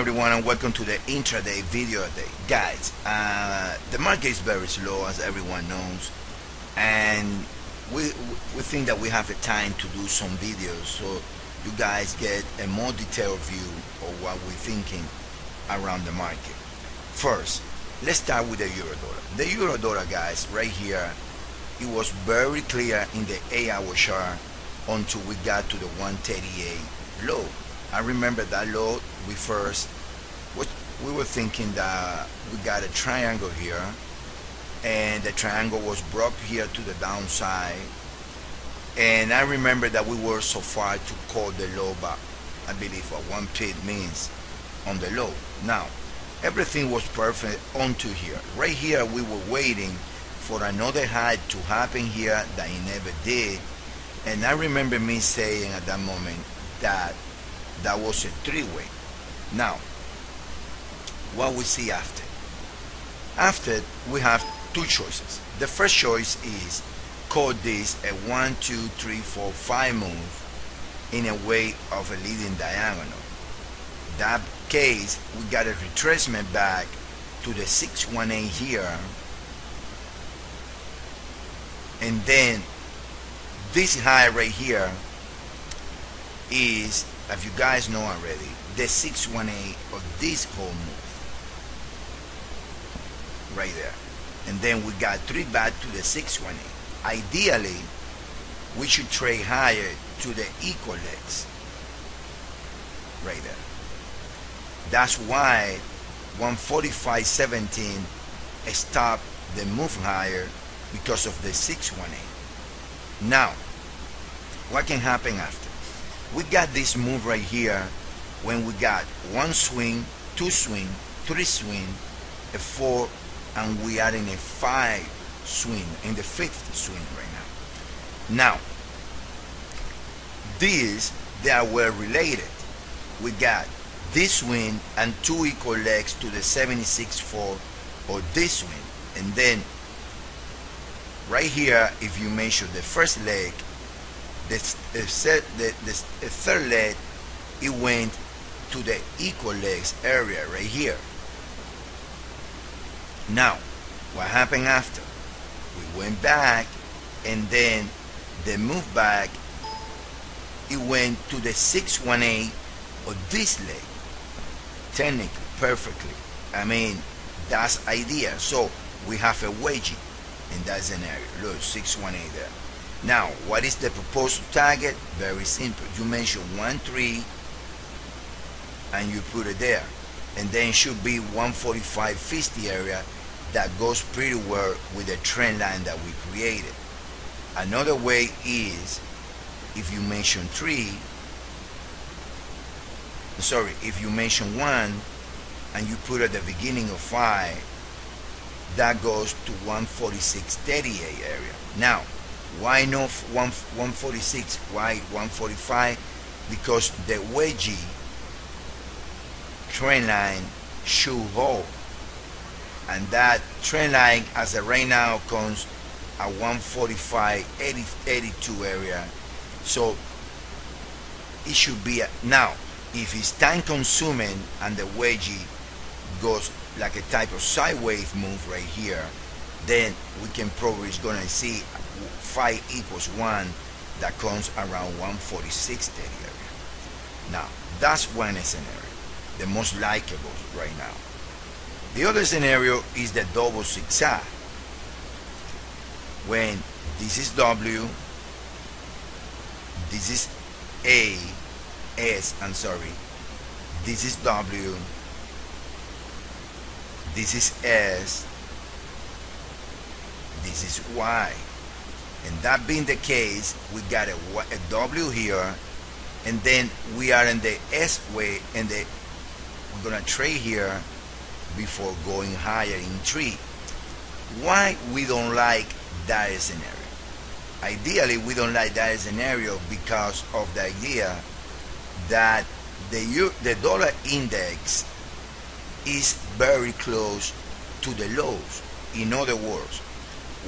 everyone, and welcome to the intraday video day. Guys, the market is very slow, as everyone knows, and we think that we have the time to do some videos so you guys get a more detailed view of what we're thinking around the market. First, let's start with the euro dollar. The euro dollar, guys, right here, it was very clear in the 8-hour chart until we got to the 138 low. I remember that low. We were thinking that we got a triangle here, and the triangle was broke here to the downside, and I remember that we were so far to call the low back. I believe what 1 pip means on the low. Now everything was perfect onto here. Right here we were waiting for another high to happen here that it never did, and I remember me saying at that moment that that was a three-way. Now what we see after we have two choices. The first choice is call this a 1 2 3 4 5 move in a way of a leading diagonal. That case, we got a retracement back to the 618 here, and then this high right here is, as you guys know already, the 618 of this whole move right there, and then we got 3 back to the 618. Ideally we should trade higher to the equal legs right there. That's why 145.17 stopped the move higher, because of the 618. Now what can happen after? We got this move right here when we got 1 swing, 2 swing, 3 swing, a 4, and we are in a 5 swing, in the 5th swing right now. Now these, they are well related. We got this swing and 2 equal legs to the 76.4 or this swing, and then right here, if you measure the first leg, the third leg, it went to the equal legs area right here. Now what happened after? We went back, and then the move back, it went to the 618 of this leg. Technically, perfectly, I mean, that's idea. So we have a wedgie in that scenario. Look, 618 there. Now what is the proposed target? Very simple. You measure 1 3 and you put it there, and then it should be 145.50 area. That goes pretty well with the trend line that we created. Another way is, if you mention 1 and you put at the beginning of 5, that goes to 146.38 area. Now why not 146? Why 145? Because the wedgie trend line should hold, and that trend line as of right now comes at 145.82 area. So it should be now, if it's time consuming and the wedgie goes like a type of sideways move right here, then we can probably gonna see 5 equals 1 that comes around 146.30 area. Now that's one scenario, the most likable right now. The other scenario is the double zigzag, when this is W, this is this is W, this is S, this is Y. And that being the case, we got a W here, and then we are in the S way, and we're gonna trade here before going higher in 3. Why we don't like that scenario? Ideally we don't like that scenario because of the idea that the dollar index is very close to the lows. In other words,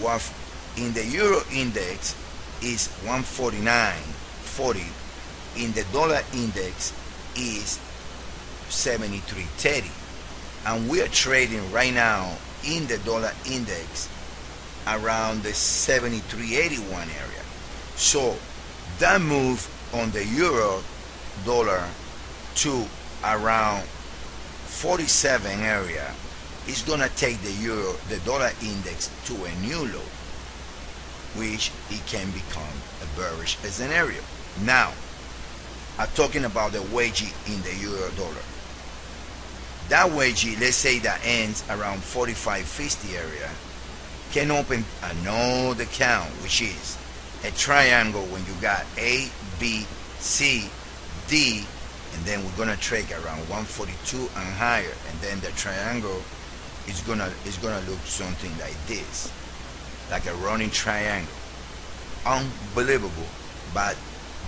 what in the euro index is 149.40, in the dollar index is 73.30, and we are trading right now in the dollar index around the 73.81 area. So that move on the euro dollar to around 47 area is gonna take the dollar index to a new low, which it can become a bearish scenario. Now, I'm talking about the wedgie in the euro dollar. That wedgie, let's say that ends around 45.50 area, can open another count, which is a triangle when you got A, B, C, D, and then we're gonna trade around 142 and higher, and then the triangle is gonna look something like this, like a running triangle. Unbelievable. But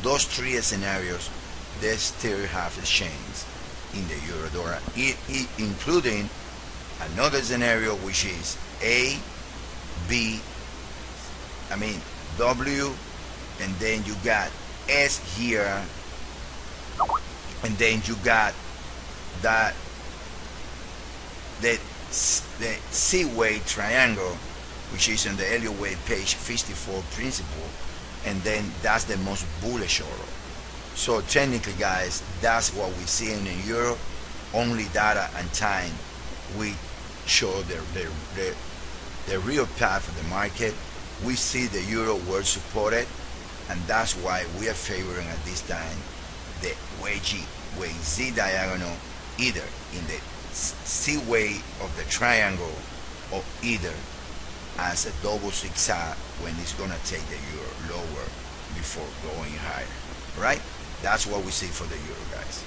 those three scenarios, they still have a chance in the euro dollar, including another scenario, which is A, B, W, and then you got S here, and then you got that the C-wave triangle, which is on the Elliott Wave page 54 principle, and then that's the most bullish order. So technically, guys, that's what we see in Europe. Only data and time we show the real path of the market. We see the euro well supported, and that's why we are favoring at this time the wedgie with Z diagonal, either in the C way of the triangle or either as a double zigzag when it's gonna take the euro lower before going higher. Right? That's what we see for the euro, guys.